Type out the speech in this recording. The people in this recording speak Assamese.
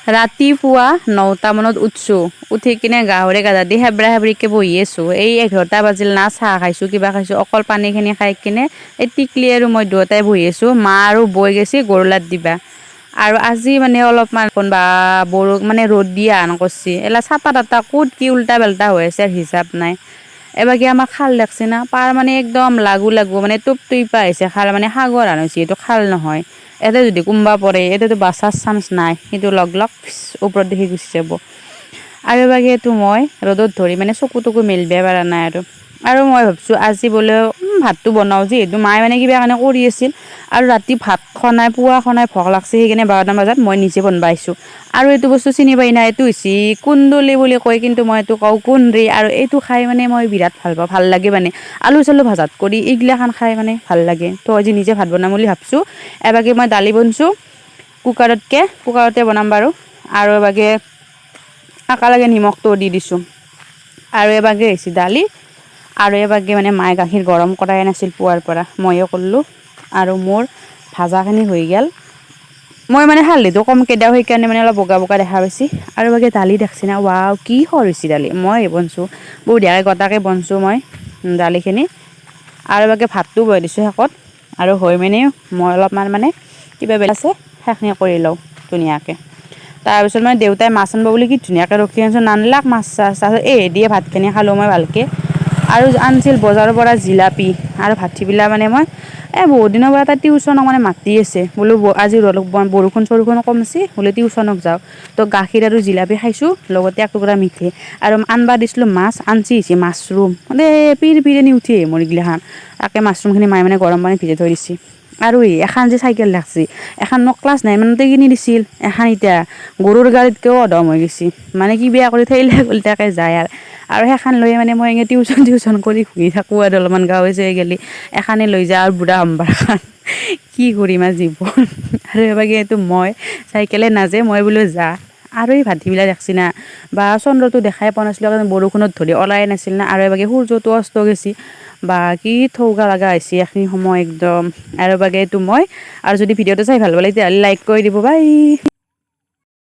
ৰাতিপুৱা 9টা মানত উঠছোঁ উঠি কিনে গাহৰি গাজা দি হেবৰা হেবৰিকে বহি আছোঁ এই 11টা বাজিল না চাহ খাইছোঁ কিবা খাইছোঁ অকল পানীখিনি খাই কিনে এই টিকলি আৰু মই দুয়োটাই বহি আছোঁ মা আৰু বৈ গৈছে গৰুলাত দিবা আৰু আজি মানে অলপমান বা মানে ৰ'দ দিয়া আন কৰিছে এলা চাটা তাটা ক'ত কি উল্টা পাল্টা হৈ আছে আৰু হিচাপ নাই এবাৰ আমাৰ খাল লাগছে না পাৰ মানে একদম লাগু মানে টোপ টুইপা আহিছে খাল মানে সাগৰ আন হৈছে এইটো খাল নহয় এতে যদি কোনোবা পৰে এতিয়াতো বাচাৰ চান্স নাই কিন্তু লগ ওপৰত দেখি গুচি যাব আৰু বাগেটো মই ৰ'দত ধৰি মানে চকু তকু মেলিব পৰা নাই আৰু মই ভাবছোঁ আজি বোলে ভাতটো বনাওঁ যিহেতু মায়ে মানে কিবা কাৰণে কৰি আছিল আৰু ৰাতি ভাত খনাই পুৱা খনাই ভোক লাগছে সেইকাৰণে 12টা বজাত মই নিজে বনাবা আহিছোঁ আৰু এইটো বস্তু চিনি পাই নাই এইটো হৈছে কুন্দুলি বুলি কয় কিন্তু মই এইটো কওঁ কুন্দ্ৰি আৰু এইটো খাই মানে মই বিৰাট ভাল পাওঁ ভাল লাগে মানে আলু চালু ভাজাত কৰি এইগিলাখান খাই মানে ভাল লাগে তো আজি নিজে ভাত বনাম বুলি ভাবছোঁ এবাগে মই দালি বনছোঁ কুকাৰতে বনাম বাৰু আৰু এবাগে একেলগে নিমখটো দি দিছোঁ আৰু এবাগে হৈছে দালি আৰু এবাগে মানে মায়ে গাখীৰ গৰম কৰাই নাছিল পুৱাৰ পৰা ময়ে কৰিলোঁ আৰু মোৰ ভাজাখিনি হৈ গ'ল মই মানে হালধিটো কমকৈ দিওঁ সেইকাৰণে মানে অলপ বগা বগা দেখা পাইছে আৰু বাগে দালি দেখছি না ৱাও কি সৰ দালি মই বনছোঁ বঢ়িয়াকৈ গোটাকৈ বনছোঁ মই দালিখিনি আৰু বাগে ভাতটো বহাই দিছোঁ শেষত আৰু হৈ মানে মই অলপমান মানে কিবা বেল আছে সেইখিনি কৰি লওঁ ধুনীয়াকৈ তাৰপিছত মানে দেউতাই মাছ আনিব বুলি কি ধুনীয়াকৈ ৰখি আছোঁ নানলাক মাছ চাছ তাৰপিছত দিয়ে ভাতখিনি খালোঁ মই ভালকৈ আৰু আনিছিল বজাৰৰ পৰা জিলাপি আৰু ভাটিবিলা মানে মই বহুত দিনৰ পৰা এটা টিউচনক মানে মাতি আছে বোলো আজি বৰষুণ কমছি বোলে টিউচনক যাওঁ তো গাখীৰ আৰু জিলাপি খাইছোঁ লগতে একটুকুৰা মিঠে আৰু আনবা দিছিলোঁ মাছ আনছি মাছৰুম মানে পিৰ পিৰণি উঠি মোৰ এইগিলাখান তাকে মাছৰুমখিনি মায়ে মানে গৰম পানীত ভিজাই থৈ দিছে আৰু এখন যে চাইকেল লাগছি এখন মোক ক্লাছ 9 কিনি দিছিল এখন এতিয়া গৰুৰ গাড়ীতকৈও অধম হৈ গৈছে মানে কি বেয়া কৰি থৈলে উল্টাকে যায় আৰু সেইখন লৈ মানে মই এনে টিউচন কৰি ঘূৰি থাকোঁ আৰু অলপমান গাঁৱে গেলি এখানে লৈ যা আৰু বুঢ়া হম্বাৰ খান কি কৰিম আৰু জীৱন আৰু এবাগে এইটো মই চাইকেলে নাযে মই বোলো যা আৰু এই ভাটিবিলাক দেখছি না বা চন্দ্ৰটো দেখাই পোৱা নাছিলোঁ কাৰণ বৰষুণত ধৰি ওলাই নাছিল না আৰু এবাগে সূৰ্যটো অস্ত গৈছে বা কি ঠৌগা লগা হৈছে এইখিনি সময় একদম আৰু বাগে এইটো মই আৰু যদি ভিডিঅ'টো চাই ভাল পালে তেতিয়াহ'লে লাইক কৰি দিব বাই।